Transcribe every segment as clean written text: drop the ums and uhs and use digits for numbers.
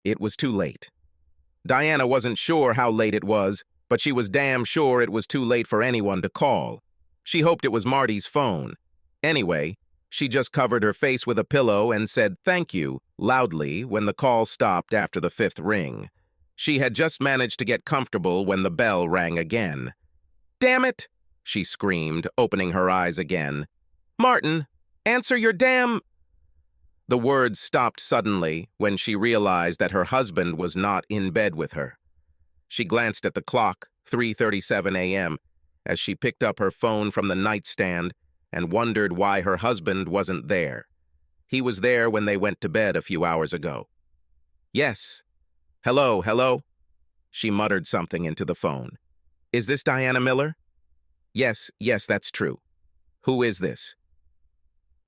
It was too late. Diana wasn't sure how late it was, but she was damn sure it was too late for anyone to call. She hoped it was Marty's phone. Anyway, she just covered her face with a pillow and said thank you loudly when the call stopped after the fifth ring. She had just managed to get comfortable when the bell rang again. "Damn it!" she screamed, opening her eyes again. "Martin, answer your damn—" The words stopped suddenly when she realized that her husband was not in bed with her. She glanced at the clock, 3:37 a.m., as she picked up her phone from the nightstand and wondered why her husband wasn't there. He was there when they went to bed a few hours ago. "Yes. Hello, hello?" She muttered something into the phone. "Is this Diana Miller?" Yes, that's true. Who is this?"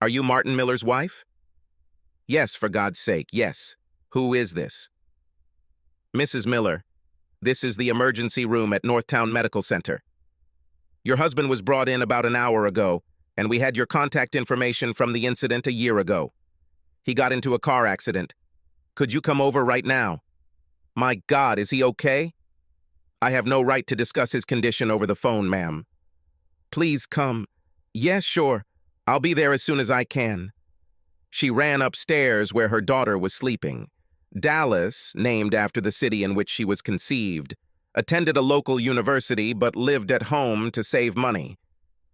"Are you Martin Miller's wife?" "Yes, for God's sake, yes. Who is this?" "Mrs. Miller, this is the emergency room at Northtown Medical Center. Your husband was brought in about an hour ago, and we had your contact information from the incident a year ago. He got into a car accident. Could you come over right now? My God, is he okay? I have no right to discuss his condition over the phone, ma'am. Please come. Yes, sure. I'll be there as soon as I can." She ran upstairs where her daughter was sleeping. Dallas, named after the city in which she was conceived, attended a local university but lived at home to save money.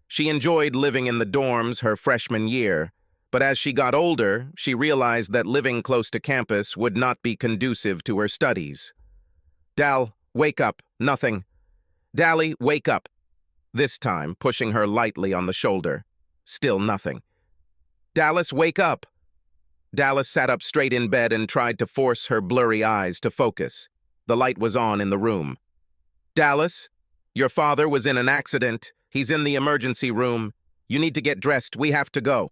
She enjoyed living in the dorms her freshman year, but as she got older, she realized that living close to campus would not be conducive to her studies. "Dal, wake up. Nothing. Dally, wake up." This time, pushing her lightly on the shoulder. Still nothing. "Dallas, wake up." Dallas sat up straight in bed and tried to force her blurry eyes to focus. The light was on in the room. "Dallas, your father was in an accident. He's in the emergency room. You need to get dressed. We have to go."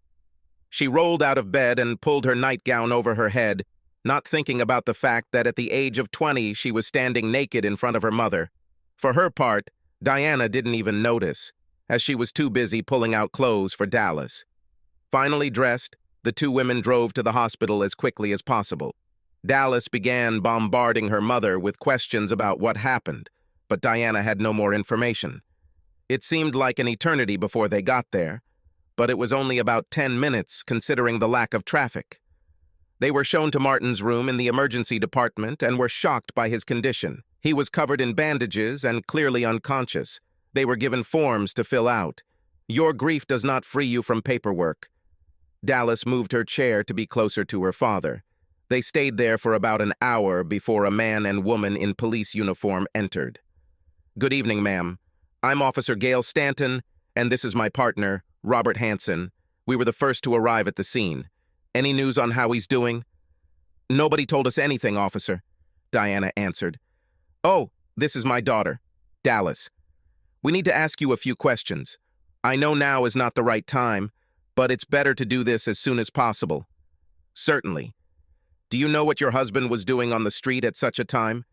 She rolled out of bed and pulled her nightgown over her head, not thinking about the fact that at the age of 20 she was standing naked in front of her mother. For her part, Diana didn't even notice, as she was too busy pulling out clothes for Dallas. Finally dressed, the two women drove to the hospital as quickly as possible. Dallas began bombarding her mother with questions about what happened, but Diana had no more information. It seemed like an eternity before they got there, but it was only about 10 minutes considering the lack of traffic. They were shown to Martin's room in the emergency department and were shocked by his condition. He was covered in bandages and clearly unconscious. They were given forms to fill out. "Your grief does not free you from paperwork." Dallas moved her chair to be closer to her father. They stayed there for about an hour before a man and woman in police uniform entered. "Good evening, ma'am. I'm Officer Gail Stanton, and this is my partner, Robert Hansen. We were the first to arrive at the scene. Any news on how he's doing?" "Nobody told us anything, officer," Diana answered. "Oh, this is my daughter, Dallas. We need to ask you a few questions. I know now is not the right time, but it's better to do this as soon as possible." "Certainly. Do you know what your husband was doing on the street at such a time?"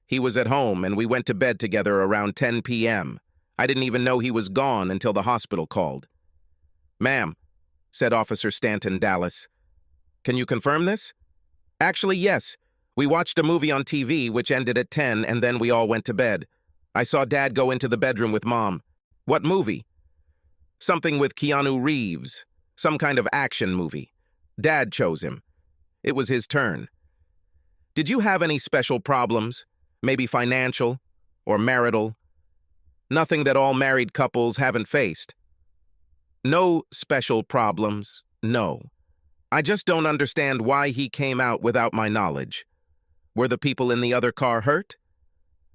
"He was at home, and we went to bed together around 10 p.m. I didn't even know he was gone until the hospital called." "Ma'am," said Officer Stanton Dallas. "Can you confirm this?" "Actually, yes. We watched a movie on TV which ended at 10, and then we all went to bed. I saw Dad go into the bedroom with Mom." "What movie?" "Something with Keanu Reeves. Some kind of action movie. Dad chose him. It was his turn." "Did you have any special problems? Maybe financial or marital? Nothing that all married couples haven't faced?" "No special problems, no. I just don't understand why he came out without my knowledge. Were the people in the other car hurt?"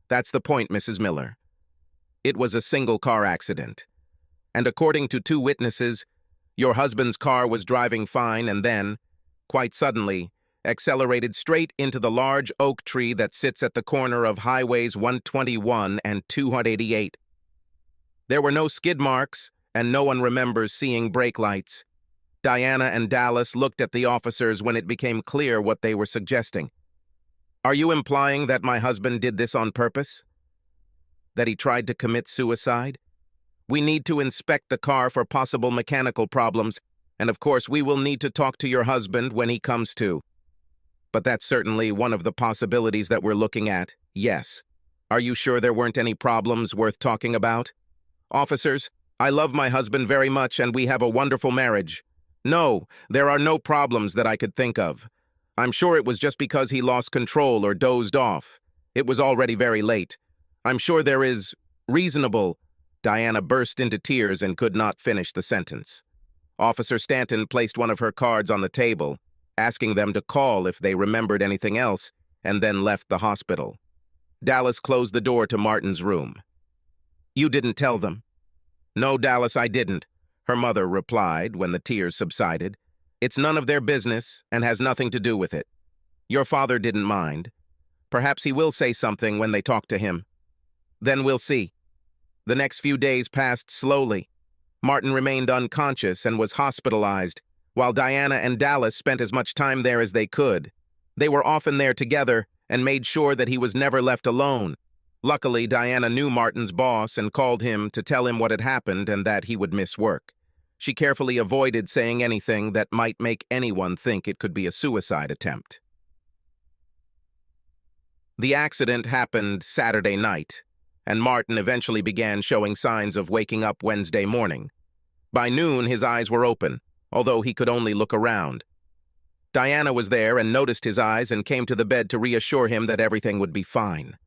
"That's the point, Mrs. Miller. It was a single car accident. And according to two witnesses, your husband's car was driving fine and then, quite suddenly, accelerated straight into the large oak tree that sits at the corner of Highways 121 and 288. There were no skid marks, and no one remembers seeing brake lights. Diana and Dallas looked at the officers when it became clear what they were suggesting. "Are you implying that my husband did this on purpose? That he tried to commit suicide? We need to inspect the car for possible mechanical problems, and of course we will need to talk to your husband when he comes to." but that's certainly one of the possibilities that we're looking at, yes. Are you sure there weren't any problems worth talking about? Officers, I love my husband very much and we have a wonderful marriage. No, there are no problems that I could think of. I'm sure it was just because he lost control or dozed off. It was already very late. I'm sure there is reasonable. Diana burst into tears and could not finish the sentence. Officer Stanton placed one of her cards on the table, asking them to call if they remembered anything else, and then left the hospital. Dallas closed the door to Martin's room. You didn't tell them? No, Dallas, I didn't, her mother replied when the tears subsided. It's none of their business and has nothing to do with it. Your father didn't mind. Perhaps he will say something when they talk to him. Then we'll see. The next few days passed slowly. Martin remained unconscious and was hospitalized, while Diana and Dallas spent as much time there as they could. They were often there together and made sure that he was never left alone. Luckily, Diana knew Martin's boss and called him to tell him what had happened and that he would miss work. She carefully avoided saying anything that might make anyone think it could be a suicide attempt. The accident happened Saturday night, and Martin eventually began showing signs of waking up Wednesday morning. By noon, his eyes were open, although he could only look around. Diana was there and noticed his eyes and came to the bed to reassure him that everything would be fine.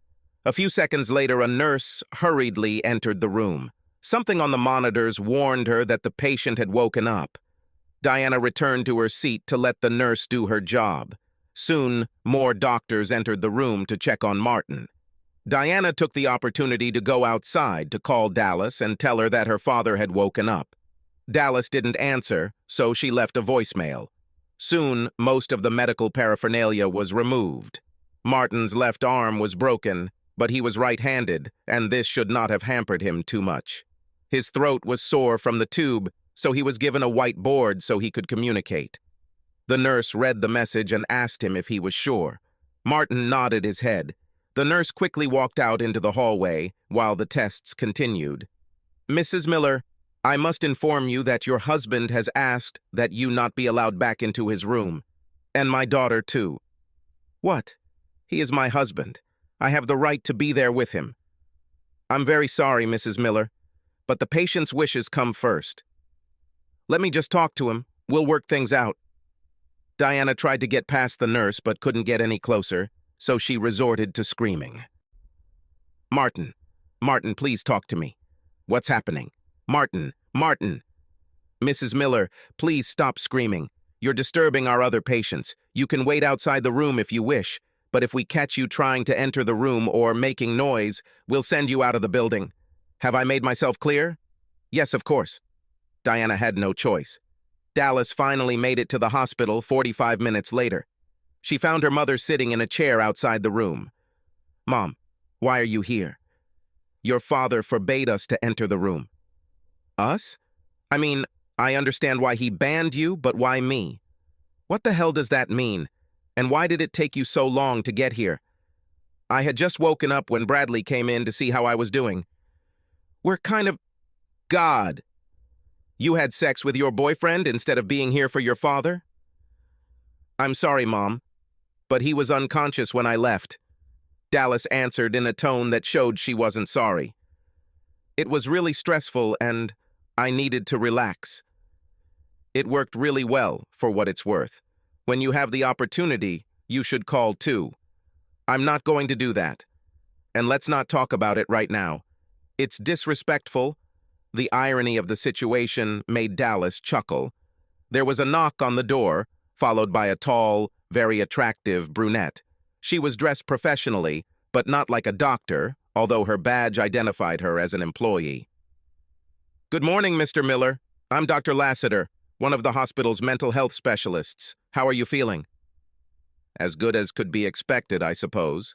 A few seconds later, a nurse hurriedly entered the room. Something on the monitors warned her that the patient had woken up. Diana returned to her seat to let the nurse do her job. Soon, more doctors entered the room to check on Martin. Diana took the opportunity to go outside to call Dallas and tell her that her father had woken up. Dallas didn't answer, so she left a voicemail. Soon, most of the medical paraphernalia was removed. Martin's left arm was broken, but he was right-handed, and this should not have hampered him too much. His throat was sore from the tube, so he was given a white board so he could communicate. The nurse read the message and asked him if he was sure. Martin nodded his head. The nurse quickly walked out into the hallway while the tests continued. Mrs. Miller, I must inform you that your husband has asked that you not be allowed back into his room. And my daughter, too. What? He is my husband. I have the right to be there with him. I'm very sorry, Mrs. Miller, but the patient's wishes come first. Let me just talk to him. We'll work things out. Diana tried to get past the nurse but couldn't get any closer, so she resorted to screaming. Martin, please talk to me. What's happening? Martin! Mrs. Miller, please stop screaming. You're disturbing our other patients. You can wait outside the room if you wish, but if we catch you trying to enter the room or making noise, we'll send you out of the building. Have I made myself clear? Yes, of course. Diana had no choice. Dallas finally made it to the hospital 45 minutes later. She found her mother sitting in a chair outside the room. Mom, why are you here? Your father forbade us to enter the room. Us? I mean, I understand why he banned you, but why me? What the hell does that mean? And why did it take you so long to get here? I had just woken up when Bradley came in to see how I was doing. We're kind of... God. You had sex with your boyfriend instead of being here for your father? I'm sorry, Mom, but he was unconscious when I left. Dallas answered in a tone that showed she wasn't sorry. It was really stressful and I needed to relax. It worked really well, for what it's worth. When you have the opportunity, you should call too. I'm not going to do that. And let's not talk about it right now. It's disrespectful. The irony of the situation made Dallas chuckle. There was a knock on the door, followed by a tall, very attractive brunette. She was dressed professionally, but not like a doctor, although her badge identified her as an employee. Good morning, Mr. Miller. I'm Dr. Lassiter, one of the hospital's mental health specialists. How are you feeling? As good as could be expected, I suppose.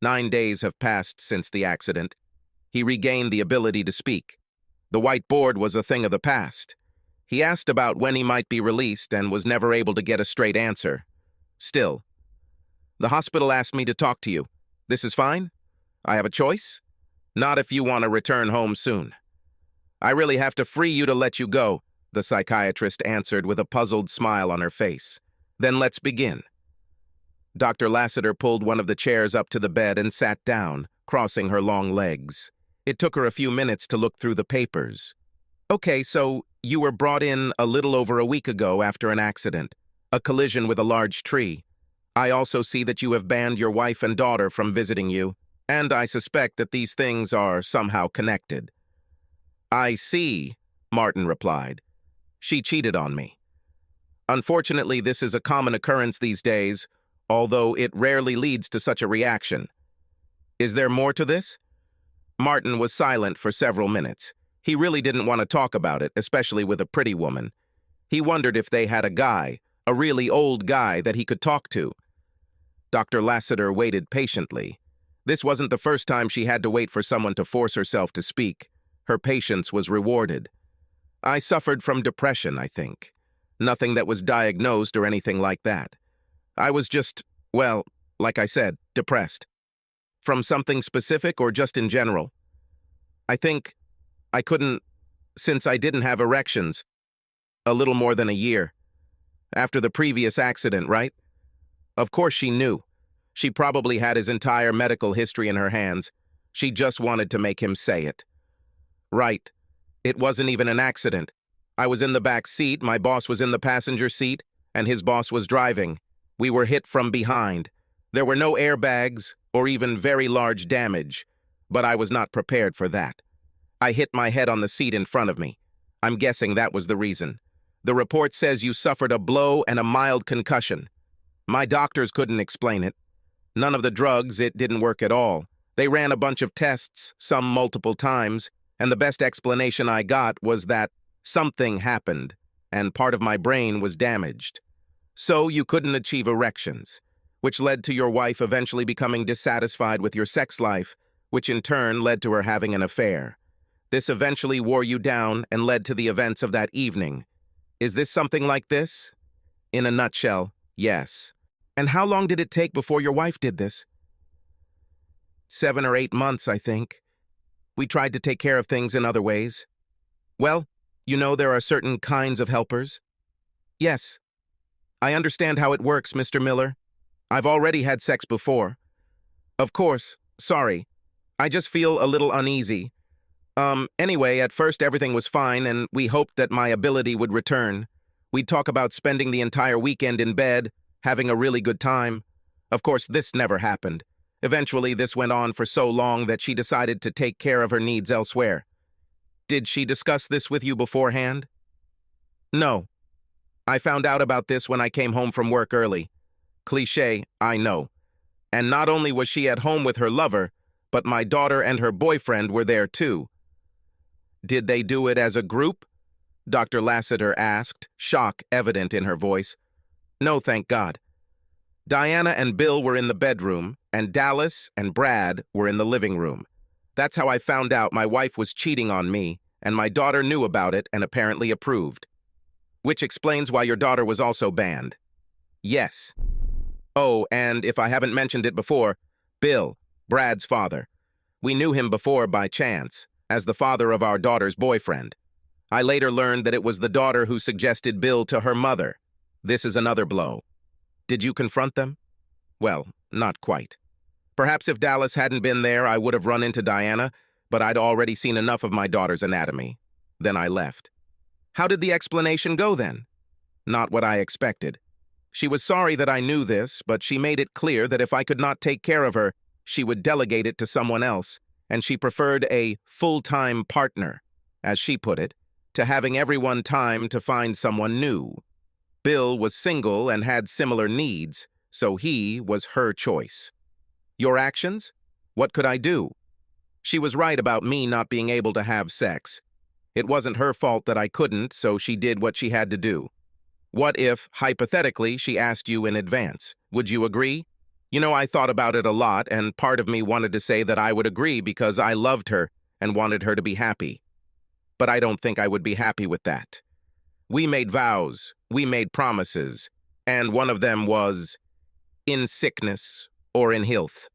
9 days have passed since the accident. He regained the ability to speak. The white board was a thing of the past. He asked about when he might be released and was never able to get a straight answer. Still, the hospital asked me to talk to you. This is fine? I have a choice? Not if you want to return home soon. I really have to free you to let you go, the psychiatrist answered with a puzzled smile on her face. Then let's begin. Dr. Lassiter pulled one of the chairs up to the bed and sat down, crossing her long legs. It took her a few minutes to look through the papers. Okay, so you were brought in a little over a week ago after an accident, a collision with a large tree. I also see that you have banned your wife and daughter from visiting you, and I suspect that these things are somehow connected. I see, Martin replied. She cheated on me. Unfortunately, this is a common occurrence these days, although it rarely leads to such a reaction. Is there more to this? Martin was silent for several minutes. He really didn't want to talk about it, especially with a pretty woman. He wondered if they had a guy, a really old guy that he could talk to. Dr. Lassiter waited patiently. This wasn't the first time she had to wait for someone to force herself to speak. Her patience was rewarded. I suffered from depression, I think. Nothing that was diagnosed or anything like that. I was just, well, like I said, depressed. From something specific or just in general? I think I couldn't, since I didn't have erections. A little more than a year. After the previous accident, right? Of course she knew. She probably had his entire medical history in her hands. She just wanted to make him say it. Right. It wasn't even an accident. I was in the back seat, my boss was in the passenger seat, and his boss was driving. We were hit from behind. There were no airbags or even very large damage, but I was not prepared for that. I hit my head on the seat in front of me. I'm guessing that was the reason. The report says you suffered a blow and a mild concussion. My doctors couldn't explain it. None of the drugs, it didn't work at all. They ran a bunch of tests, some multiple times, and the best explanation I got was that something happened, and part of my brain was damaged. So you couldn't achieve erections, which led to your wife eventually becoming dissatisfied with your sex life, which in turn led to her having an affair. This eventually wore you down and led to the events of that evening. Is this something like this? In a nutshell, yes. And how long did it take before your wife did this? 7 or 8 months, I think. We tried to take care of things in other ways. Well, you know there are certain kinds of helpers. Yes. I understand how it works, Mr. Miller. I've already had sex before. Of course, sorry. I just feel a little uneasy. Anyway, at first everything was fine, and we hoped that my ability would return. We'd talk about spending the entire weekend in bed, having a really good time. Of course, this never happened. Eventually, this went on for so long that she decided to take care of her needs elsewhere. Did she discuss this with you beforehand? No. I found out about this when I came home from work early. Cliché, I know. And not only was she at home with her lover, but my daughter and her boyfriend were there too. Did they do it as a group? Dr. Lassiter asked, shock evident in her voice. No, thank God. Diana and Bill were in the bedroom, and Dallas and Brad were in the living room. That's how I found out my wife was cheating on me, and my daughter knew about it and apparently approved. Which explains why your daughter was also banned. Yes. Oh, and if I haven't mentioned it before, Bill, Brad's father. We knew him before by chance, as the father of our daughter's boyfriend. I later learned that it was the daughter who suggested Bill to her mother. This is another blow. Did you confront them? Well, not quite. Perhaps if Dallas hadn't been there, I would have run into Diana, but I'd already seen enough of my daughter's anatomy. Then I left. How did the explanation go then? Not what I expected. She was sorry that I knew this, but she made it clear that if I could not take care of her, she would delegate it to someone else, and she preferred a full-time partner, as she put it, to having everyone time to find someone new. Bill was single and had similar needs, so he was her choice. Your actions? What could I do? She was right about me not being able to have sex. It wasn't her fault that I couldn't, so she did what she had to do. What if, hypothetically, she asked you in advance? Would you agree? You know, I thought about it a lot, and part of me wanted to say that I would agree because I loved her and wanted her to be happy. But I don't think I would be happy with that. We made vows, we made promises, and one of them was in sickness or in health.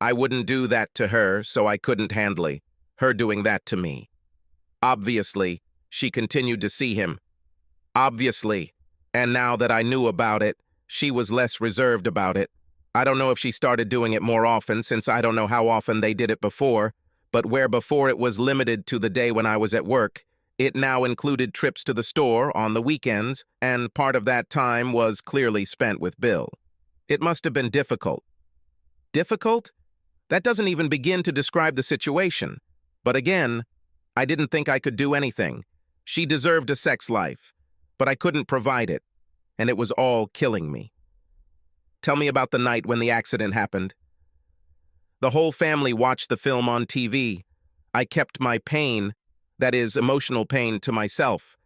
I wouldn't do that to her, so I couldn't handle her doing that to me. Obviously, she continued to see him. Obviously, and now that I knew about it, She was less reserved about it. I don't know if she started doing it more often, since I don't know how often they did it before, but where before it was limited to the day when I was at work, it now included trips to the store on the weekends, and part of that time was clearly spent with Bill. It must have been difficult. Difficult? That doesn't even begin to describe the situation. But again, I didn't think I could do anything. She deserved a sex life, but I couldn't provide it, and it was all killing me. Tell me about the night when the accident happened. The whole family watched the film on TV. I kept my pain, that is, emotional pain, to myself.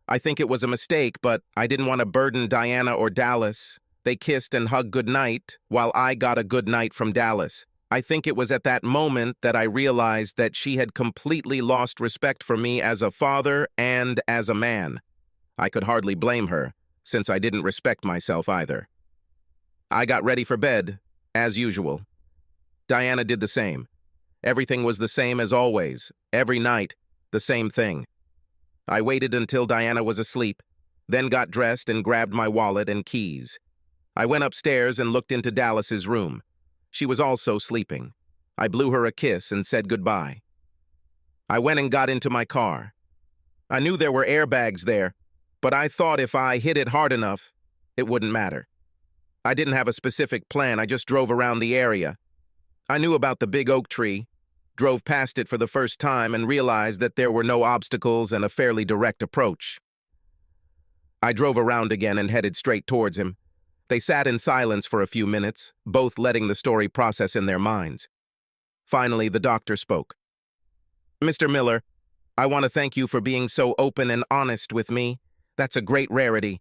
I think it was a mistake, but I didn't want to burden Diana or Dallas. They kissed and hugged goodnight, while I got a good night from Dallas. I think it was at that moment that I realized that she had completely lost respect for me as a father and as a man. I could hardly blame her, since I didn't respect myself either. I got ready for bed, as usual. Diana did the same. Everything was the same as always. Every night, the same thing. I waited until Diana was asleep, then got dressed and grabbed my wallet and keys. I went upstairs and looked into Dallas's room. She was also sleeping. I blew her a kiss and said goodbye. I went and got into my car. I knew there were airbags there, but I thought if I hit it hard enough, it wouldn't matter. I didn't have a specific plan, I just drove around the area. I knew about the big oak tree, drove past it for the first time and realized that there were no obstacles and a fairly direct approach. I drove around again and headed straight towards him. They sat in silence for a few minutes, both letting the story process in their minds. Finally, the doctor spoke. "Mr. Miller, I want to thank you for being so open and honest with me. That's a great rarity.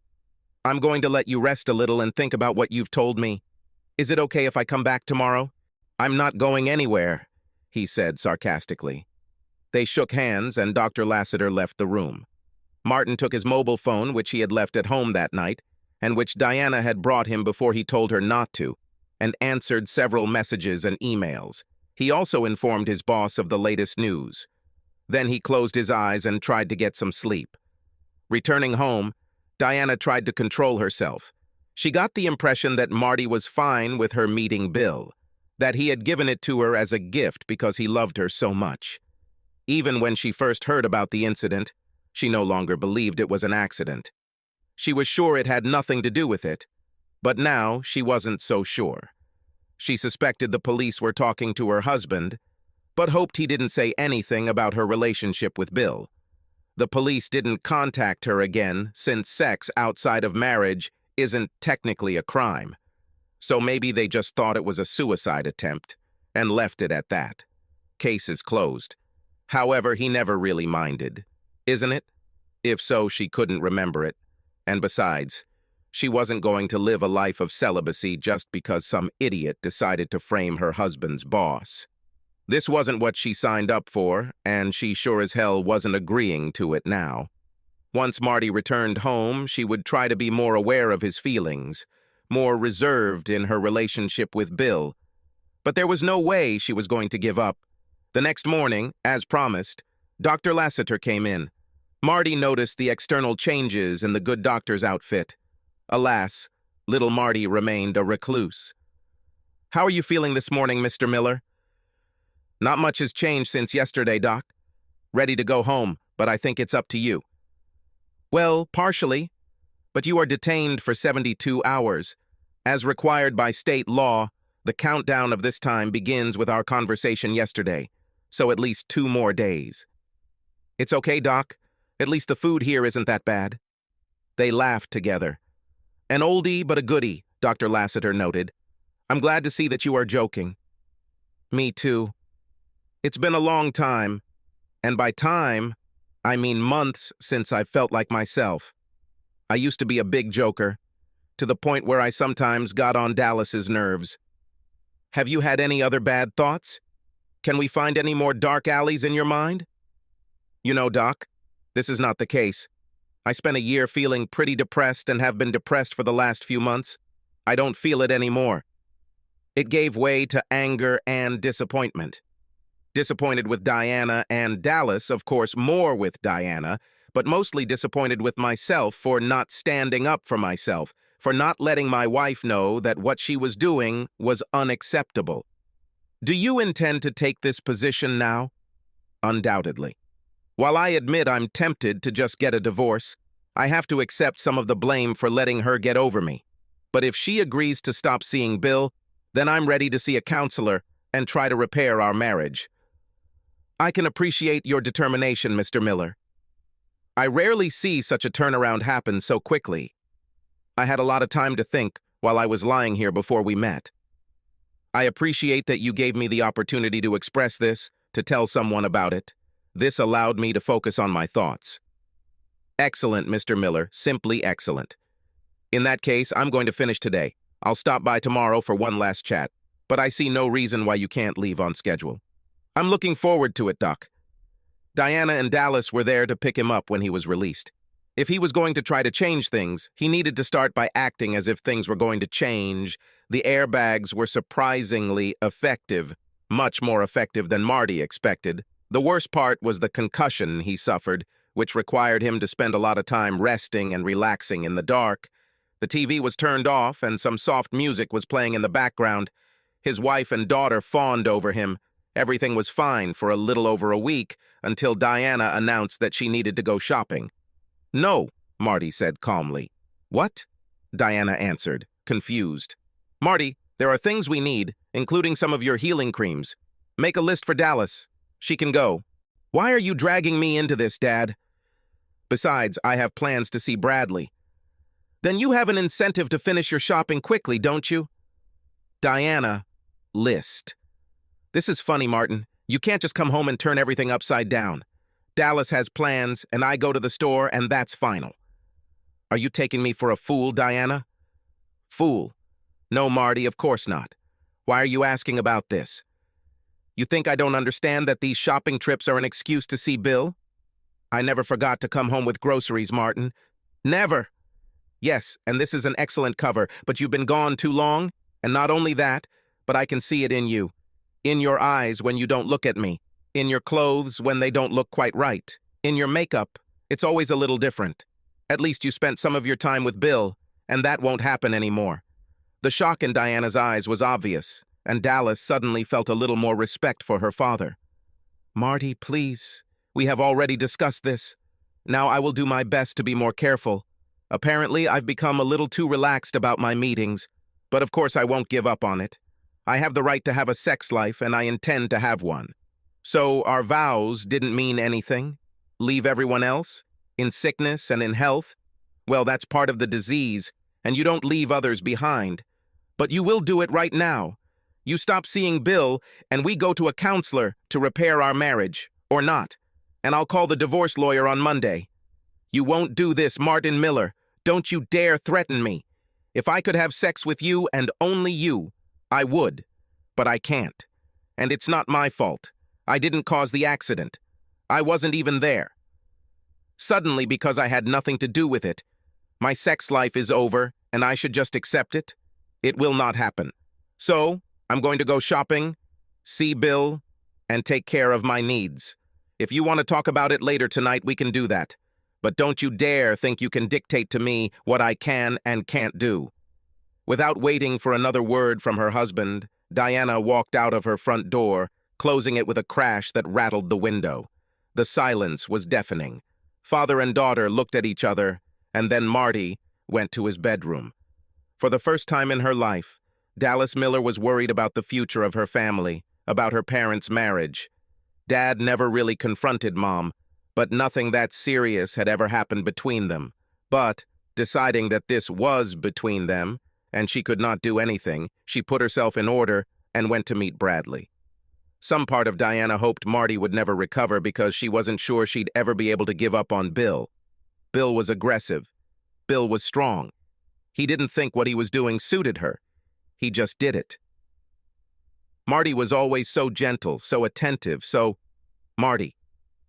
I'm going to let you rest a little and think about what you've told me. Is it okay if I come back tomorrow?" "I'm not going anywhere," he said sarcastically. They shook hands and Dr. Lassiter left the room. Martin took his mobile phone, which he had left at home that night, and which Diana had brought him before he told her not to, and answered several messages and emails. He also informed his boss of the latest news. Then he closed his eyes and tried to get some sleep. Returning home, Diana tried to control herself. She got the impression that Marty was fine with her meeting Bill, that he had given it to her as a gift because he loved her so much. Even when she first heard about the incident, she no longer believed it was an accident. She was sure it had nothing to do with it, but now she wasn't so sure. She suspected the police were talking to her husband, but hoped he didn't say anything about her relationship with Bill. The police didn't contact her again since sex outside of marriage isn't technically a crime. So maybe they just thought it was a suicide attempt and left it at that. Case is closed. However, he never really minded. Isn't it? If so, she couldn't remember it. And besides, she wasn't going to live a life of celibacy just because some idiot decided to frame her husband's boss. This wasn't what she signed up for, and she sure as hell wasn't agreeing to it now. Once Marty returned home, she would try to be more aware of his feelings, more reserved in her relationship with Bill. But there was no way she was going to give up. The next morning, as promised, Dr. Lassiter came in. Marty noticed the external changes in the good doctor's outfit. Alas, little Marty remained a recluse. "How are you feeling this morning, Mr. Miller?" "Not much has changed since yesterday, Doc. Ready to go home, but I think it's up to you." "Well, partially, but you are detained for 72 hours. As required by state law, the countdown of this time begins with our conversation yesterday, so at least 2 more days." "It's okay, Doc. At least the food here isn't that bad." They laughed together. "An oldie but a goodie," Dr. Lassiter noted. "I'm glad to see that you are joking." "Me too. It's been a long time, and by time, I mean months since I've felt like myself. I used to be a big joker, to the point where I sometimes got on Dallas's nerves. Have you had any other bad thoughts? Can we find any more dark alleys in your mind?" "You know, Doc, this is not the case. I spent a year feeling pretty depressed and have been depressed for the last few months. I don't feel it anymore." It gave way to anger and disappointment. Disappointed with Diana and Dallas, of course, more with Diana, but mostly disappointed with myself for not standing up for myself, for not letting my wife know that what she was doing was unacceptable. Do you intend to take this position now? Undoubtedly. While I admit I'm tempted to just get a divorce, I have to accept some of the blame for letting her get over me. But if she agrees to stop seeing Bill, then I'm ready to see a counselor and try to repair our marriage. I can appreciate your determination, Mr. Miller. I rarely see such a turnaround happen so quickly. I had a lot of time to think while I was lying here before we met. I appreciate that you gave me the opportunity to express this, to tell someone about it. This allowed me to focus on my thoughts. Excellent, Mr. Miller, simply excellent. In that case, I'm going to finish today. I'll stop by tomorrow for one last chat, but I see no reason why you can't leave on schedule. I'm looking forward to it, Doc. Diana and Dallas were there to pick him up when he was released. If he was going to try to change things, he needed to start by acting as if things were going to change. The airbags were surprisingly effective, much more effective than Marty expected. The worst part was the concussion he suffered, which required him to spend a lot of time resting and relaxing in the dark. The TV was turned off and some soft music was playing in the background. His wife and daughter fawned over him. Everything was fine for a little over a week until Diana announced that she needed to go shopping. "No," Marty said calmly. "What?" Diana answered, confused. "Marty, there are things we need, including some of your healing creams. Make a list for Dallas. She can go." "Why are you dragging me into this, Dad?" "Besides, I have plans to see Bradley." "Then you have an incentive to finish your shopping quickly, don't you?" Diana, list. "This is funny, Martin. You can't just come home and turn everything upside down. Dallas has plans, and I go to the store, and that's final." "Are you taking me for a fool, Diana?" "Fool? No, Marty, of course not. Why are you asking about this? You think I don't understand that these shopping trips are an excuse to see Bill? I never forgot to come home with groceries, Martin. Never. Yes, and this is an excellent cover, but you've been gone too long, and not only that, but I can see it in you. In your eyes when you don't look at me. In your clothes when they don't look quite right. In your makeup, it's always a little different. At least you spent some of your time with Bill, and that won't happen anymore." The shock in Diana's eyes was obvious, and Dallas suddenly felt a little more respect for her father. "Marty, please. We have already discussed this. Now I will do my best to be more careful. Apparently, I've become a little too relaxed about my meetings, but of course I won't give up on it. I have the right to have a sex life, and I intend to have one. So our vows didn't mean anything? Leave everyone else? In sickness and in health? Well, that's part of the disease, and you don't leave others behind. But you will do it right now. You stop seeing Bill, and we go to a counselor to repair our marriage, or not. And I'll call the divorce lawyer on Monday. You won't do this, Martin Miller. Don't you dare threaten me. If I could have sex with you and only you, I would. But I can't. And it's not my fault. I didn't cause the accident. I wasn't even there. Suddenly, because I had nothing to do with it, my sex life is over, and I should just accept it? It will not happen. So, I'm going to go shopping, see Bill, and take care of my needs. If you want to talk about it later tonight, we can do that. But don't you dare think you can dictate to me what I can and can't do." Without waiting for another word from her husband, Diana walked out of her front door, closing it with a crash that rattled the window. The silence was deafening. Father and daughter looked at each other, and then Marty went to his bedroom. For the first time in her life, Dallas Miller was worried about the future of her family, about her parents' marriage. Dad never really confronted Mom, but nothing that serious had ever happened between them. But, deciding that this was between them, and she could not do anything, she put herself in order and went to meet Bradley. Some part of Diana hoped Marty would never recover because she wasn't sure she'd ever be able to give up on Bill. Bill was aggressive. Bill was strong. He didn't think what he was doing suited her. He just did it. Marty was always so gentle, so attentive, so... Marty.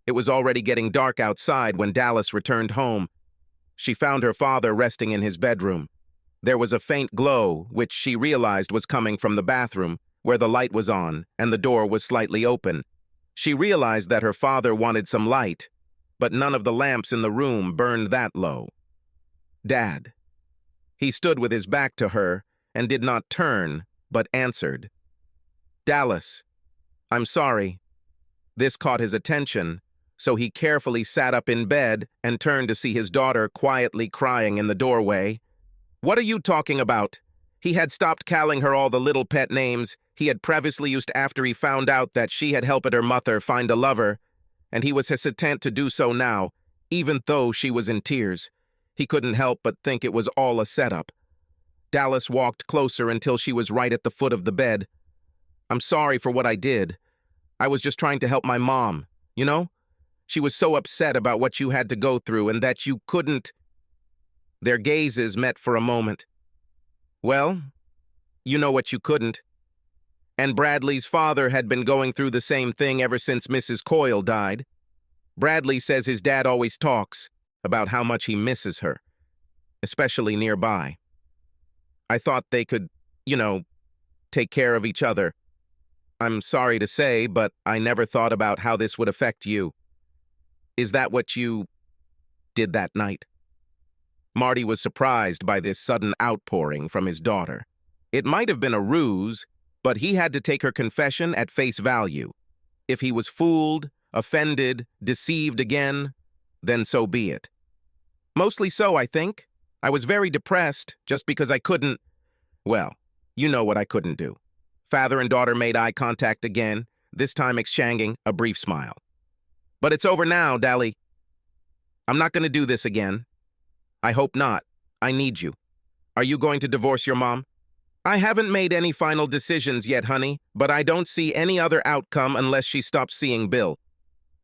It was already getting dark outside when Dallas returned home. She found her father resting in his bedroom. There was a faint glow, which she realized was coming from the bathroom, where the light was on and the door was slightly open. She realized that her father wanted some light, but none of the lamps in the room burned that low. "Dad." He stood with his back to her and did not turn, but answered. "Dallas, I'm sorry." This caught his attention, so he carefully sat up in bed and turned to see his daughter quietly crying in the doorway. "What are you talking about?" He had stopped calling her all the little pet names he had previously used after he found out that she had helped her mother find a lover, and he was hesitant to do so now, even though she was in tears. He couldn't help but think it was all a setup. Dallas walked closer until she was right at the foot of the bed. "I'm sorry for what I did. I was just trying to help my mom, you know? She was so upset about what you had to go through and that you couldn't." Their gazes met for a moment. "Well, you know what you couldn't." And Bradley's father had been going through the same thing ever since Mrs. Coyle died. Bradley says his dad always talks about how much he misses her, especially nearby. I thought they could, take care of each other. I'm sorry to say, but I never thought about how this would affect you. Is that what you did that night?" Marty was surprised by this sudden outpouring from his daughter. It might have been a ruse, but he had to take her confession at face value. If he was fooled, offended, deceived again, then so be it. "Mostly so, I think. I was very depressed just because I couldn't. Well, you know what I couldn't do." Father and daughter made eye contact again, this time exchanging a brief smile. "But it's over now, Dally. I'm not going to do this again. I hope not. I need you. Are you going to divorce your mom?" "I haven't made any final decisions yet, honey, but I don't see any other outcome unless she stops seeing Bill.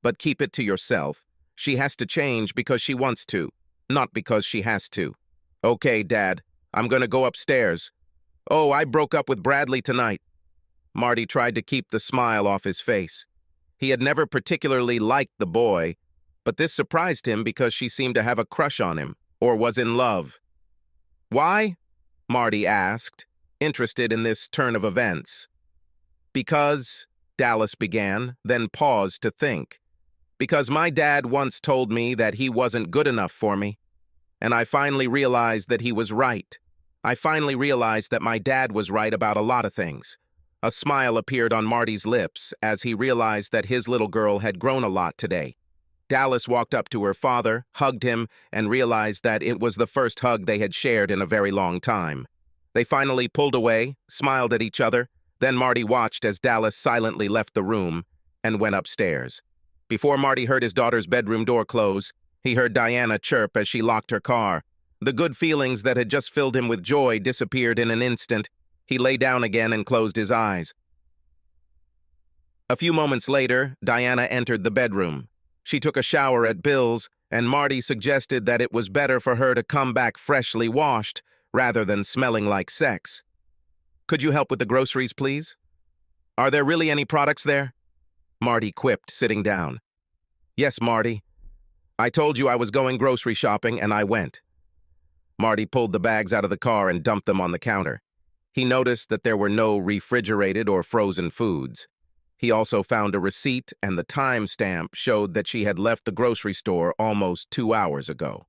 But keep it to yourself. She has to change because she wants to, not because she has to." "Okay, Dad. I'm going to go upstairs." "Oh, I broke up with Bradley tonight." Marty tried to keep the smile off his face. He had never particularly liked the boy, but this surprised him because she seemed to have a crush on him, or was in love. "Why?" Marty asked, interested in this turn of events. "Because," Dallas began, then paused to think. "Because my dad once told me that he wasn't good enough for me, and I finally realized that he was right. I finally realized that my dad was right about a lot of things." A smile appeared on Marty's lips as he realized that his little girl had grown a lot today. Dallas walked up to her father, hugged him, and realized that it was the first hug they had shared in a very long time. They finally pulled away, smiled at each other, then Marty watched as Dallas silently left the room and went upstairs. Before Marty heard his daughter's bedroom door close, he heard Diana chirp as she locked her car. The good feelings that had just filled him with joy disappeared in an instant. He lay down again and closed his eyes. A few moments later, Diana entered the bedroom. She took a shower at Bill's, and Marty suggested that it was better for her to come back freshly washed rather than smelling like sex. "Could you help with the groceries, please?" "Are there really any products there?" Marty quipped, sitting down. "Yes, Marty. I told you I was going grocery shopping, and I went." Marty pulled the bags out of the car and dumped them on the counter. He noticed that there were no refrigerated or frozen foods. He also found a receipt, and the timestamp showed that she had left the grocery store almost 2 hours ago.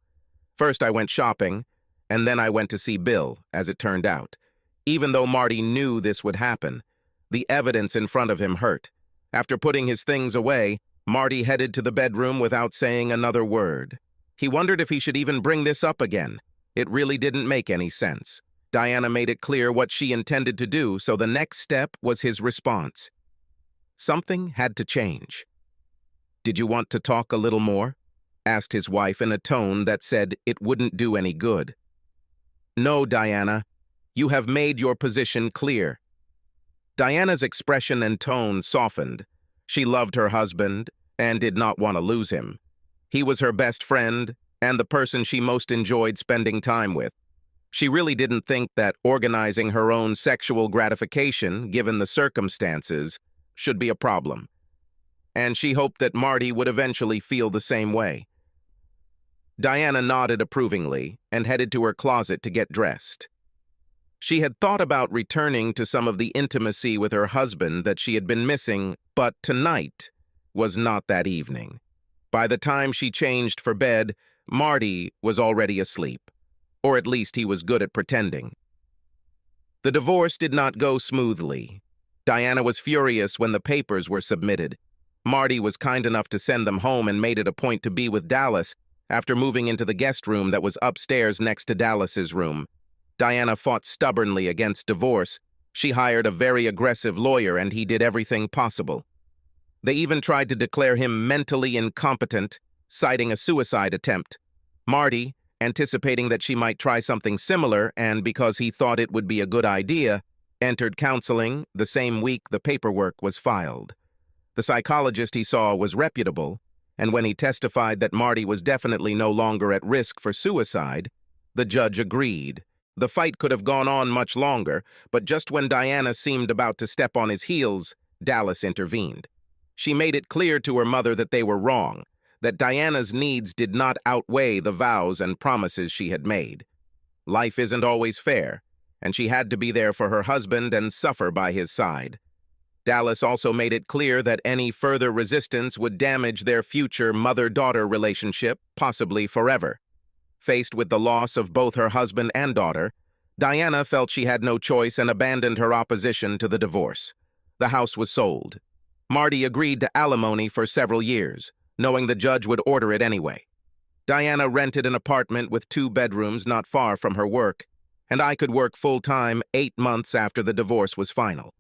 "First I went shopping, and then I went to see Bill, as it turned out." Even though Marty knew this would happen, the evidence in front of him hurt. After putting his things away, Marty headed to the bedroom without saying another word. He wondered if he should even bring this up again. It really didn't make any sense. Diana made it clear what she intended to do, so the next step was his response. Something had to change. "Did you want to talk a little more?" asked his wife in a tone that said it wouldn't do any good. "No, Diana. You have made your position clear." Diana's expression and tone softened. She loved her husband and did not want to lose him. He was her best friend and the person she most enjoyed spending time with. She really didn't think that organizing her own sexual gratification, given the circumstances, should be a problem. And she hoped that Marty would eventually feel the same way. Diana nodded approvingly and headed to her closet to get dressed. She had thought about returning to some of the intimacy with her husband that she had been missing, but tonight was not that evening. By the time she changed for bed, Marty was already asleep. or at least he was good at pretending. The divorce did not go smoothly. Diana was furious when the papers were submitted. Marty was kind enough to send them home and made it a point to be with Dallas after moving into the guest room that was upstairs next to Dallas's room. Diana fought stubbornly against divorce. She hired a very aggressive lawyer and he did everything possible. They even tried to declare him mentally incompetent, citing a suicide attempt. Marty, anticipating that she might try something similar and because he thought it would be a good idea, entered counseling the same week the paperwork was filed. The psychologist he saw was reputable, and when he testified that Marty was definitely no longer at risk for suicide, the judge agreed. The fight could have gone on much longer, but just when Diana seemed about to step on his heels, Dallas intervened. She made it clear to her mother that they were wrong, that Diana's needs did not outweigh the vows and promises she had made. Life isn't always fair, and she had to be there for her husband and suffer by his side. Dallas also made it clear that any further resistance would damage their future mother-daughter relationship, possibly forever. Faced with the loss of both her husband and daughter, Diana felt she had no choice and abandoned her opposition to the divorce. The house was sold. Marty agreed to alimony for several years, knowing the judge would order it anyway. Diana rented an apartment with 2 bedrooms not far from her work, and I could work full-time 8 months after the divorce was final.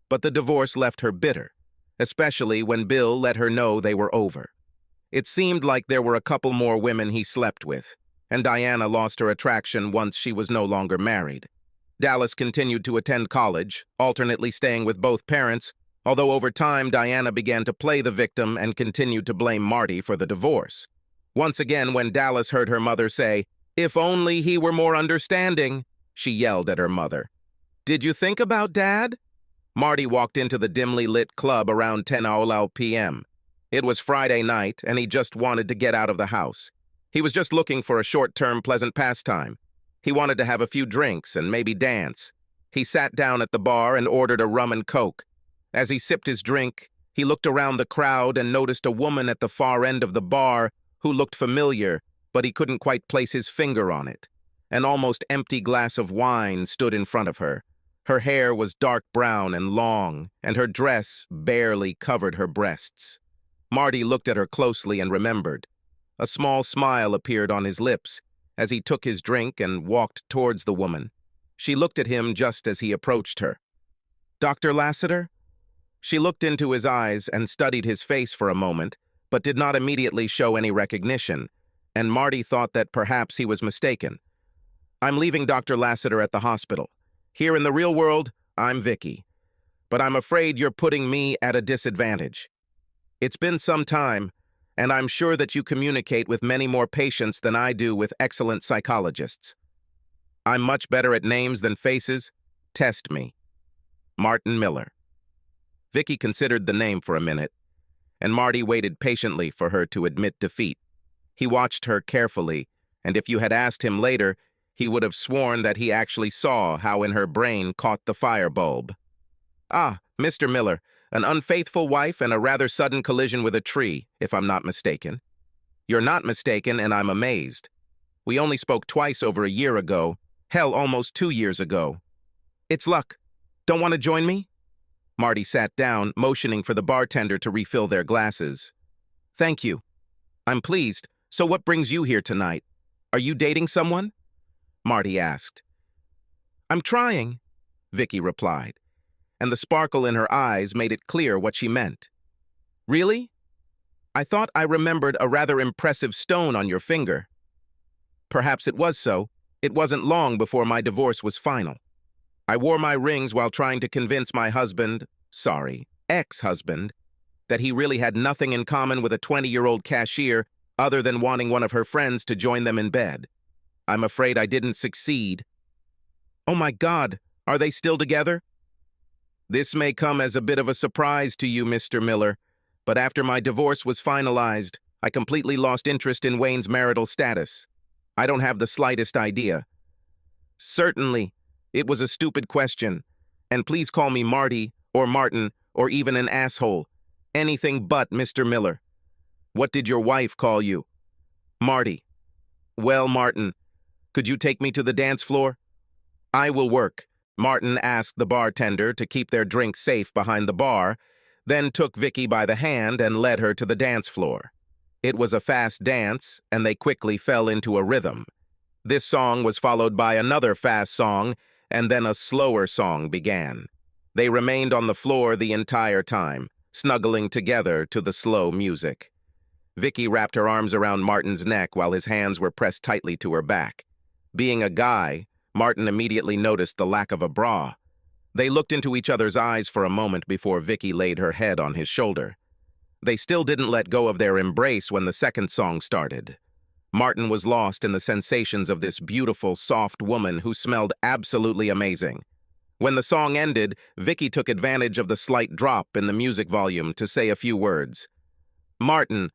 But the divorce left her bitter, especially when Bill let her know they were over. It seemed like there were a couple more women he slept with, and Diana lost her attraction once she was no longer married. Dallas continued to attend college, alternately staying with both parents, although over time Diana began to play the victim and continued to blame Marty for the divorce. Once again, when Dallas heard her mother say, "If only he were more understanding," she yelled at her mother. "Did you think about Dad?" Marty walked into the dimly lit club around 10:00 p.m. It was Friday night, and he just wanted to get out of the house. He was just looking for a short-term pleasant pastime. He wanted to have a few drinks and maybe dance. He sat down at the bar and ordered a rum and coke. As he sipped his drink, he looked around the crowd and noticed a woman at the far end of the bar who looked familiar, but he couldn't quite place his finger on it. An almost empty glass of wine stood in front of her. Her hair was dark brown and long, and her dress barely covered her breasts. Marty looked at her closely and remembered. A small smile appeared on his lips as he took his drink and walked towards the woman. She looked at him just as he approached her. "Dr. Lassiter?" She looked into his eyes and studied his face for a moment, but did not immediately show any recognition, and Marty thought that perhaps he was mistaken. "I'm leaving Dr. Lassiter at the hospital. Here in the real world, I'm Vicki. But I'm afraid you're putting me at a disadvantage. It's been some time, and I'm sure that you communicate with many more patients than I do with excellent psychologists. I'm much better at names than faces. Test me. Martin Miller." Vicki considered the name for a minute, and Marty waited patiently for her to admit defeat. He watched her carefully, and if you had asked him later, he would have sworn that he actually saw how in her brain caught the fire bulb. "Ah, Mr. Miller, an unfaithful wife and a rather sudden collision with a tree, if I'm not mistaken." "You're not mistaken, and I'm amazed. We only spoke twice over a year ago. Hell, almost 2 years ago. It's luck. Don't want to join me?" Marty sat down, motioning for the bartender to refill their glasses. "Thank you. I'm pleased. So what brings you here tonight? Are you dating someone?" Marty asked. "I'm trying," Vicki replied, and the sparkle in her eyes made it clear what she meant. "Really? I thought I remembered a rather impressive stone on your finger." "Perhaps it was so. It wasn't long before my divorce was final. I wore my rings while trying to convince my ex-husband, that he really had nothing in common with a 20-year-old cashier other than wanting one of her friends to join them in bed. I'm afraid I didn't succeed." "Oh my God, are they still together?" "This may come as a bit of a surprise to you, Mr. Miller, but after my divorce was finalized, I completely lost interest in Wayne's marital status. I don't have the slightest idea." "Certainly. It was a stupid question. And please call me Marty, or Martin, or even an asshole. Anything but Mr. Miller." "What did your wife call you?" "Marty." "Well, Martin, Could you take me to the dance floor? I will work. Martin asked the bartender to keep their drinks safe behind the bar, then took Vicki by the hand and led her to the dance floor. It was a fast dance, and they quickly fell into a rhythm. This song was followed by another fast song, and then a slower song began. They remained on the floor the entire time, snuggling together to the slow music. Vicki wrapped her arms around Martin's neck while his hands were pressed tightly to her back. Being a guy, Martin immediately noticed the lack of a bra. They looked into each other's eyes for a moment before Vicki laid her head on his shoulder. They still didn't let go of their embrace when the second song started. Martin was lost in the sensations of this beautiful, soft woman who smelled absolutely amazing. When the song ended, Vicki took advantage of the slight drop in the music volume to say a few words. "Martin,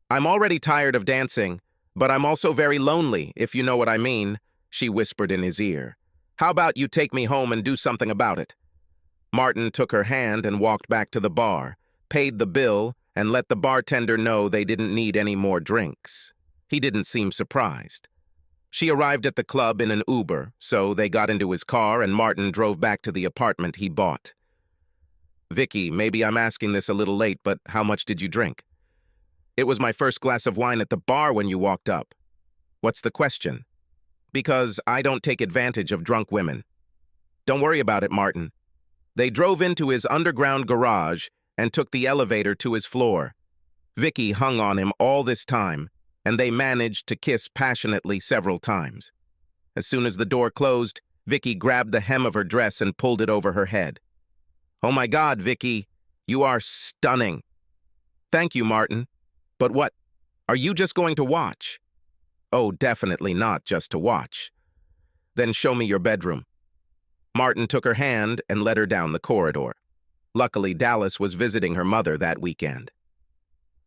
I'm already tired of dancing, but I'm also very lonely, if you know what I mean," she whispered in his ear. "How about you take me home and do something about it?" Martin took her hand and walked back to the bar, paid the bill, and let the bartender know they didn't need any more drinks. He didn't seem surprised. She arrived at the club in an Uber, so they got into his car and Martin drove back to the apartment he bought. "Vicki, maybe I'm asking this a little late, but how much did you drink?" "It was my first glass of wine at the bar when you walked up." "What's the question?" "Because I don't take advantage of drunk women." "Don't worry about it, Martin." They drove into his underground garage and took the elevator to his floor. Vicki hung on him all this time, and they managed to kiss passionately several times. As soon as the door closed, Vicki grabbed the hem of her dress and pulled it over her head. "Oh my God, Vicki, you are stunning." "Thank you, Martin. But what? Are you just going to watch?" "Oh, definitely not just to watch." "Then show me your bedroom." Martin took her hand and led her down the corridor. Luckily, Dallas was visiting her mother that weekend.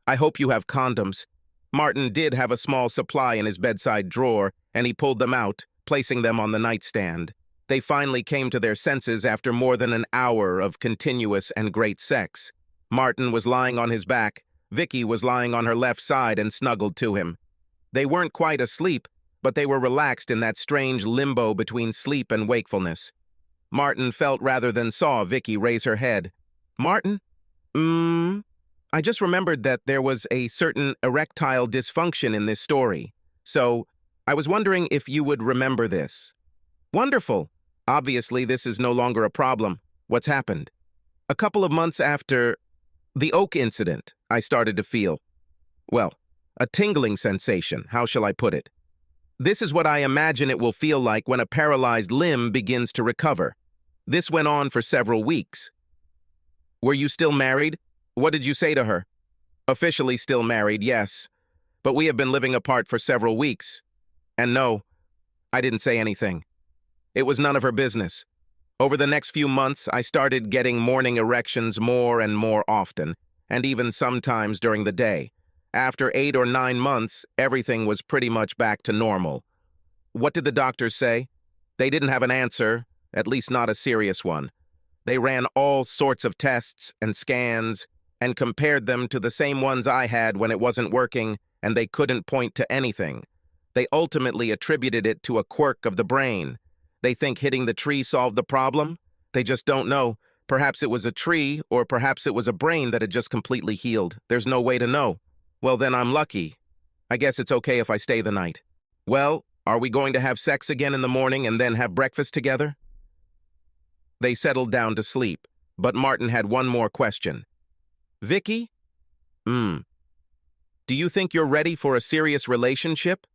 "I hope you have condoms." Martin did have a small supply in his bedside drawer, and he pulled them out, placing them on the nightstand. They finally came to their senses after more than an hour of continuous and great sex. Martin was lying on his back. Vicki was lying on her left side and snuggled to him. They weren't quite asleep, but they were relaxed in that strange limbo between sleep and wakefulness. Martin felt rather than saw Vicki raise her head. "Martin? I just remembered that there was a certain erectile dysfunction in this story. So, I was wondering if you would remember this." "Wonderful. Obviously, this is no longer a problem. What's happened?" "A couple of months after the Oak incident, I started to feel, well, a tingling sensation, how shall I put it? This is what I imagine it will feel like when a paralyzed limb begins to recover. This went on for several weeks." "Were you still married? What did you say to her?" "Officially still married, yes. But we have been living apart for several weeks. And no, I didn't say anything. It was none of her business. Over the next few months, I started getting morning erections more and more often, and even sometimes during the day. After 8 or 9 months, everything was pretty much back to normal." "What did the doctors say?" "They didn't have an answer, at least not a serious one. They ran all sorts of tests and scans and compared them to the same ones I had when it wasn't working, and they couldn't point to anything. They ultimately attributed it to a quirk of the brain. They think hitting the tree solved the problem. They just don't know. Perhaps it was a tree, or perhaps it was a brain that had just completely healed. There's no way to know." "Well, then I'm lucky. I guess it's okay if I stay the night." "Well, are we going to have sex again in the morning and then have breakfast together?" They settled down to sleep, but Martin had one more question. "Vicki? Do you think you're ready for a serious relationship?"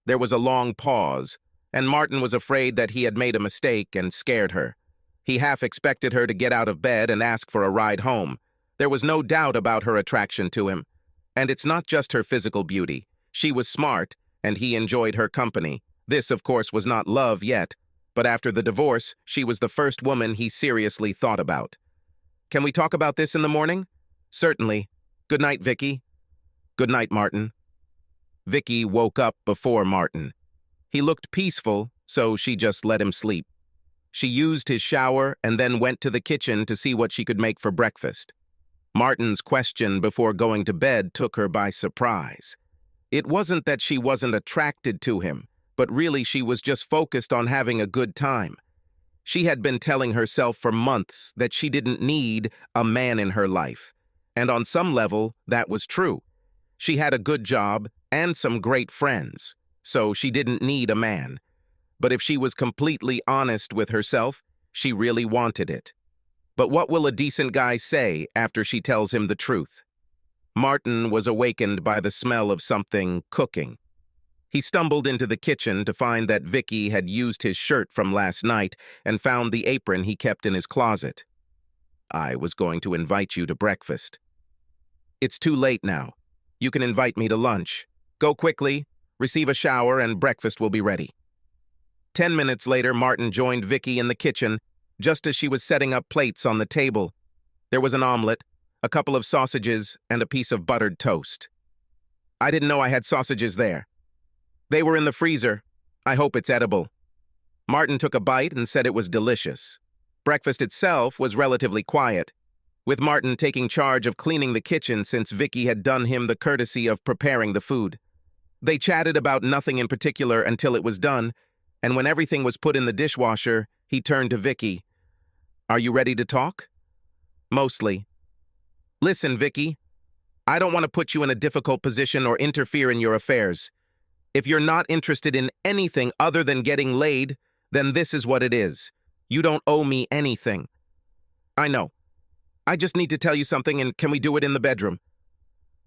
There was a long pause, and Martin was afraid that he had made a mistake and scared her. He half expected her to get out of bed and ask for a ride home. There was no doubt about her attraction to him. And it's not just her physical beauty. She was smart, and he enjoyed her company. This, of course, was not love yet, but after the divorce, she was the first woman he seriously thought about. "Can we talk about this in the morning?" "Certainly. Good night, Vicki." "Good night, Martin." Vicki woke up before Martin. He looked peaceful, so she just let him sleep. She used his shower and then went to the kitchen to see what she could make for breakfast. Martin's question before going to bed took her by surprise. It wasn't that she wasn't attracted to him. but really she was just focused on having a good time. She had been telling herself for months that she didn't need a man in her life, and on some level, that was true. She had a good job and some great friends, so she didn't need a man. But if she was completely honest with herself, she really wanted it. But what will a decent guy say after she tells him the truth? Martin was awakened by the smell of something cooking. He stumbled into the kitchen to find that Vicki had used his shirt from last night and found the apron he kept in his closet. "I was going to invite you to breakfast." "It's too late now. You can invite me to lunch. Go quickly, receive a shower, and breakfast will be ready." 10 minutes later, Martin joined Vicki in the kitchen, just as she was setting up plates on the table. There was an omelet, a couple of sausages, and a piece of buttered toast. "I didn't know I had sausages there." "They were in the freezer. I hope it's edible." Martin took a bite and said it was delicious. Breakfast itself was relatively quiet, with Martin taking charge of cleaning the kitchen since Vicki had done him the courtesy of preparing the food. They chatted about nothing in particular until it was done, and when everything was put in the dishwasher, he turned to Vicki. "Are you ready to talk?" "Mostly." "Listen, Vicki, I don't want to put you in a difficult position or interfere in your affairs. If you're not interested in anything other than getting laid, then this is what it is. You don't owe me anything." "I know. I just need to tell you something, and can we do it in the bedroom?"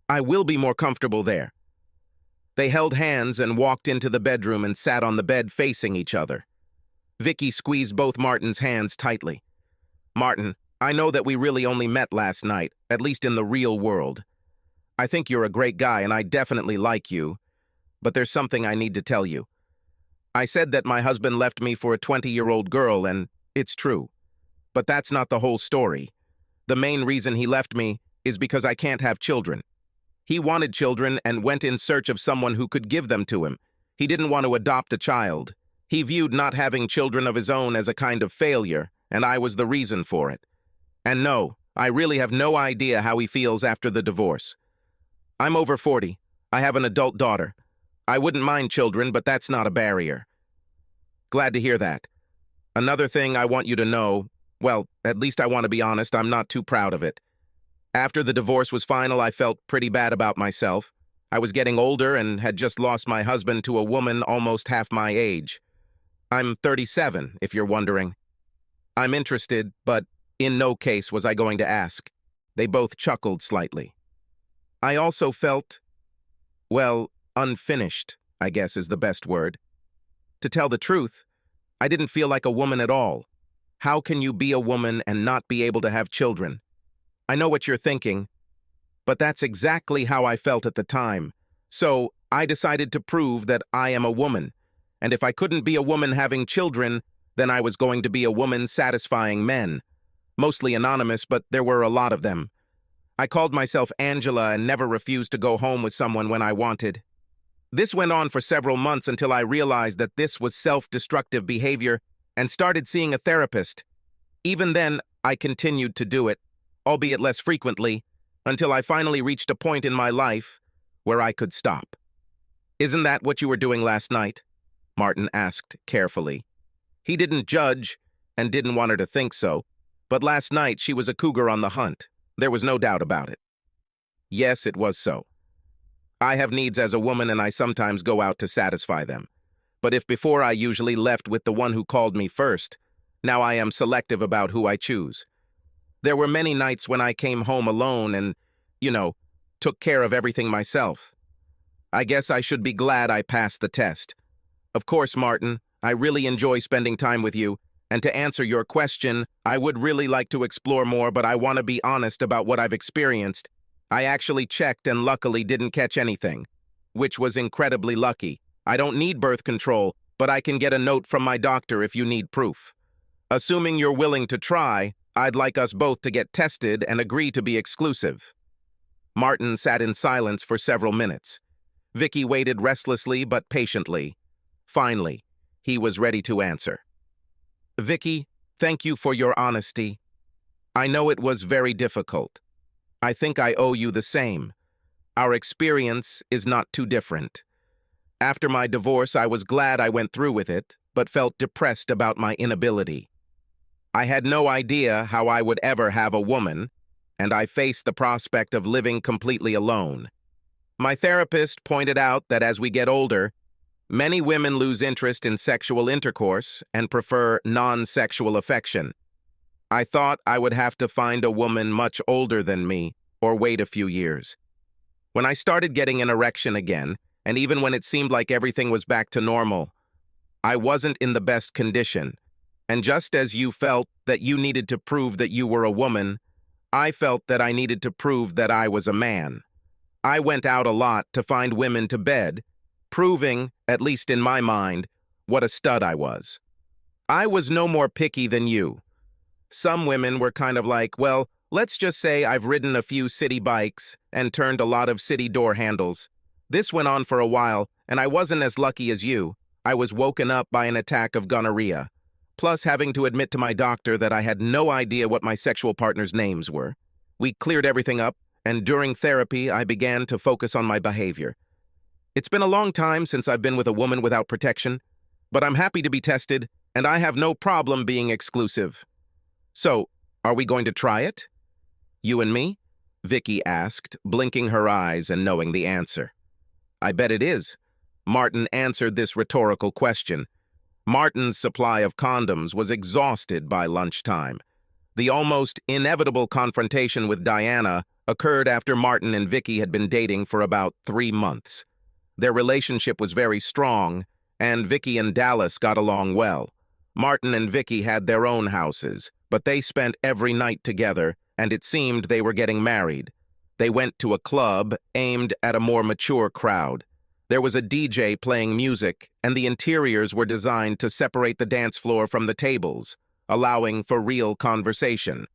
"I will be more comfortable there." They held hands and walked into the bedroom and sat on the bed facing each other. Vicki squeezed both Martin's hands tightly. "Martin, I know that we really only met last night, at least in the real world. I think you're a great guy and I definitely like you, but there's something I need to tell you. I said that my husband left me for a 20-year-old girl, and it's true. But that's not the whole story. The main reason he left me is because I can't have children. He wanted children and went in search of someone who could give them to him. He didn't want to adopt a child. He viewed not having children of his own as a kind of failure, and I was the reason for it. And no, I really have no idea how he feels after the divorce. I'm over 40. I have an adult daughter. I wouldn't mind children, but that's not a barrier." "Glad to hear that. Another thing I want you to know, well, at least I want to be honest, I'm not too proud of it. After the divorce was final, I felt pretty bad about myself. I was getting older and had just lost my husband to a woman almost half my age. I'm 37, if you're wondering. I'm interested, but in no case was I going to ask." They both chuckled slightly. "I also felt, well, unfinished, I guess is the best word. To tell the truth, I didn't feel like a woman at all. How can you be a woman and not be able to have children? I know what you're thinking, but that's exactly how I felt at the time. So I decided to prove that I am a woman, and if I couldn't be a woman having children, then I was going to be a woman satisfying men. Mostly anonymous, but there were a lot of them. I called myself Angela and never refused to go home with someone when I wanted. This went on for several months until I realized that this was self-destructive behavior and started seeing a therapist. Even then, I continued to do it, albeit less frequently, until I finally reached a point in my life where I could stop." "Isn't that what you were doing last night?" Martin asked carefully. He didn't judge and didn't want her to think so, but last night she was a cougar on the hunt. There was no doubt about it. Yes, it was so. I have needs as a woman and I sometimes go out to satisfy them. But if before I usually left with the one who called me first, now I am selective about who I choose. There were many nights when I came home alone and, took care of everything myself. I guess I should be glad I passed the test. Of course, Martin, I really enjoy spending time with you, and to answer your question, I would really like to explore more, but I want to be honest about what I've experienced. I actually checked and luckily didn't catch anything, which was incredibly lucky. I don't need birth control, but I can get a note from my doctor if you need proof. Assuming you're willing to try, I'd like us both to get tested and agree to be exclusive." Martin sat in silence for several minutes. Vicki waited restlessly but patiently. Finally, he was ready to answer. "Vicki, thank you for your honesty. I know it was very difficult. I think I owe you the same. Our experience is not too different. After my divorce, I was glad I went through with it, but felt depressed about my inability. I had no idea how I would ever have a woman, and I faced the prospect of living completely alone. My therapist pointed out that as we get older, many women lose interest in sexual intercourse and prefer non-sexual affection. I thought I would have to find a woman much older than me or wait a few years. When I started getting an erection again, and even when it seemed like everything was back to normal, I wasn't in the best condition. And just as you felt that you needed to prove that you were a woman, I felt that I needed to prove that I was a man. I went out a lot to find women to bed, proving, at least in my mind, what a stud I was. I was no more picky than you. Some women were kind of like, well, let's just say I've ridden a few city bikes and turned a lot of city door handles. This went on for a while, and I wasn't as lucky as you. I was woken up by an attack of gonorrhea, plus having to admit to my doctor that I had no idea what my sexual partners' names were. We cleared everything up, and during therapy, I began to focus on my behavior. It's been a long time since I've been with a woman without protection, but I'm happy to be tested, and I have no problem being exclusive. So, are we going to try it? You and me? Vicki asked, blinking her eyes and knowing the answer. I bet it is. Martin answered this rhetorical question. Martin's supply of condoms was exhausted by lunchtime. The almost inevitable confrontation with Diana occurred after Martin and Vicki had been dating for about 3 months. Their relationship was very strong, and Vicki and Dallas got along well. Martin and Vicki had their own houses, but they spent every night together, and it seemed they were getting married. They went to a club aimed at a more mature crowd. There was a DJ playing music, and the interiors were designed to separate the dance floor from the tables, allowing for real conversation.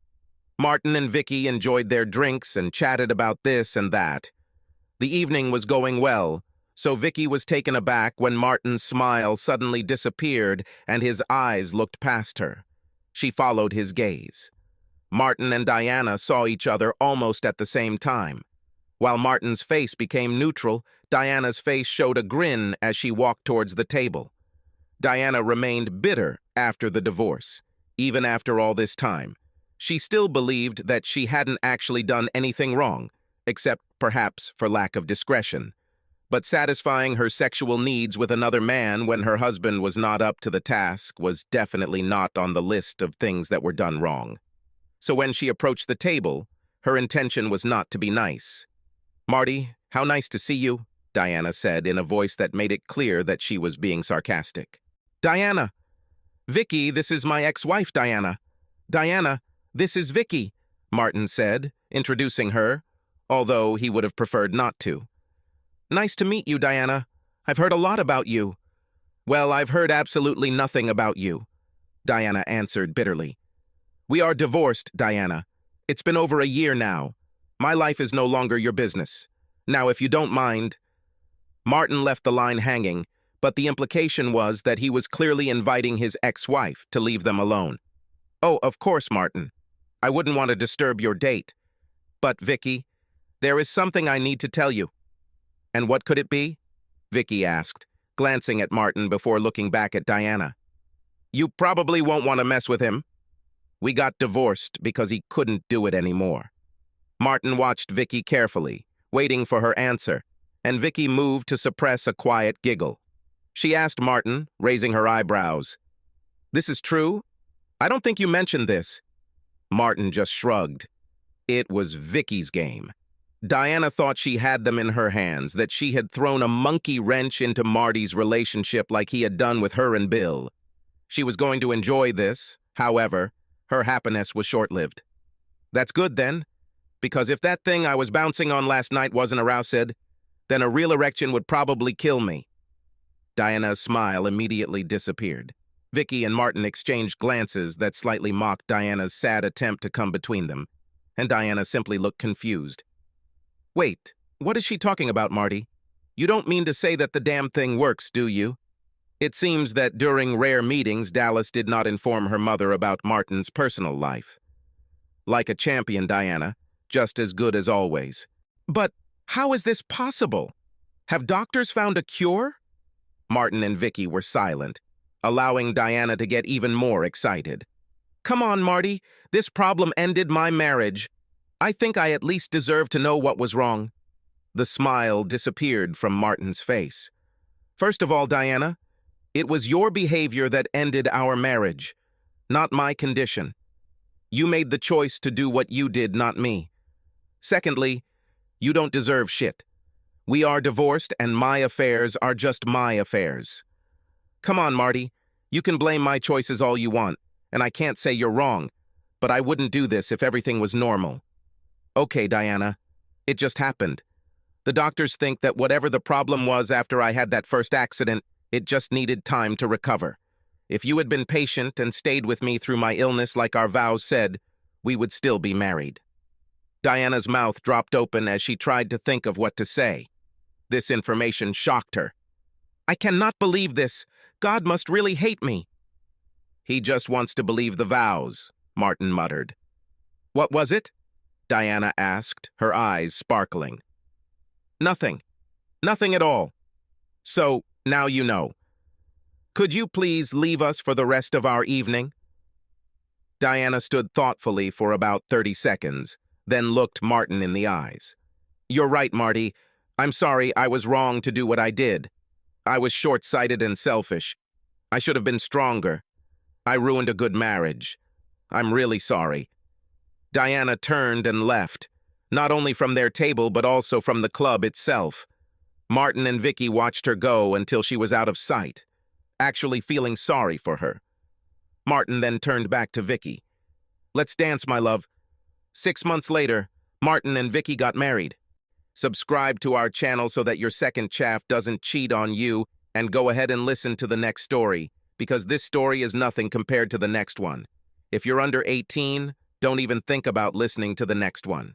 Martin and Vicki enjoyed their drinks and chatted about this and that. The evening was going well, so Vicki was taken aback when Martin's smile suddenly disappeared and his eyes looked past her. She followed his gaze. Martin and Diana saw each other almost at the same time. While Martin's face became neutral, Diana's face showed a grin as she walked towards the table. Diana remained bitter after the divorce. Even after all this time, she still believed that she hadn't actually done anything wrong, except perhaps for lack of discretion. But satisfying her sexual needs with another man when her husband was not up to the task was definitely not on the list of things that were done wrong. So when she approached the table, her intention was not to be nice. "Marty, how nice to see you," Diana said in a voice that made it clear that she was being sarcastic. "Diana! Vicki, this is my ex-wife, Diana. Diana, this is Vicki," Martin said, introducing her, although he would have preferred not to. "Nice to meet you, Diana. I've heard a lot about you." "Well, I've heard absolutely nothing about you," Diana answered bitterly. "We are divorced, Diana. It's been over a year now. My life is no longer your business. Now, if you don't mind..." Martin left the line hanging, but the implication was that he was clearly inviting his ex-wife to leave them alone. "Oh, of course, Martin. I wouldn't want to disturb your date. But, Vicki, there is something I need to tell you." "And what could it be?" Vicki asked, glancing at Martin before looking back at Diana. "You probably won't want to mess with him. We got divorced because he couldn't do it anymore." Martin watched Vicki carefully, waiting for her answer, and Vicki moved to suppress a quiet giggle. She asked Martin, raising her eyebrows, "This is true? I don't think you mentioned this." Martin just shrugged. It was Vicki's game. Diana thought she had them in her hands, that she had thrown a monkey wrench into Marty's relationship like he had done with her and Bill. She was going to enjoy this, however, her happiness was short-lived. "That's good then, because if that thing I was bouncing on last night wasn't aroused, then a real erection would probably kill me." Diana's smile immediately disappeared. Vicki and Martin exchanged glances that slightly mocked Diana's sad attempt to come between them, and Diana simply looked confused. "Wait, what is she talking about, Marty? You don't mean to say that the damn thing works, do you?" It seems that during rare meetings, Dallas did not inform her mother about Martin's personal life. Like a champion, Diana, just as good as always. "But how is this possible? Have doctors found a cure?" Martin and Vicki were silent, allowing Diana to get even more excited. "Come on, Marty. This problem ended my marriage. I think I at least deserve to know what was wrong." The smile disappeared from Martin's face. "First of all, Diana, it was your behavior that ended our marriage, not my condition. You made the choice to do what you did, not me. Secondly, you don't deserve shit. We are divorced, and my affairs are just my affairs. Come on, Marty. You can blame my choices all you want, and I can't say you're wrong, but I wouldn't do this if everything was normal." "Okay, Diana. It just happened. The doctors think that whatever the problem was after I had that first accident, it just needed time to recover. If you had been patient and stayed with me through my illness like our vows said, we would still be married." Diana's mouth dropped open as she tried to think of what to say. This information shocked her. "I cannot believe this. God must really hate me." "He just wants to believe the vows," Martin muttered. "What was it?" Diana asked, her eyes sparkling. "Nothing. Nothing at all. So, now you know. Could you please leave us for the rest of our evening?" Diana stood thoughtfully for about 30 seconds, then looked Martin in the eyes. "You're right, Marty. I'm sorry I was wrong to do what I did. I was short-sighted and selfish. I should have been stronger. I ruined a good marriage. I'm really sorry." Diana turned and left, not only from their table but also from the club itself. Martin and Vicki watched her go until she was out of sight, actually feeling sorry for her. Martin then turned back to Vicki. "Let's dance, my love." 6 months later, Martin and Vicki got married. Subscribe to our channel so that your second chaff doesn't cheat on you, and go ahead and listen to the next story, because this story is nothing compared to the next one. If you're under 18, don't even think about listening to the next one.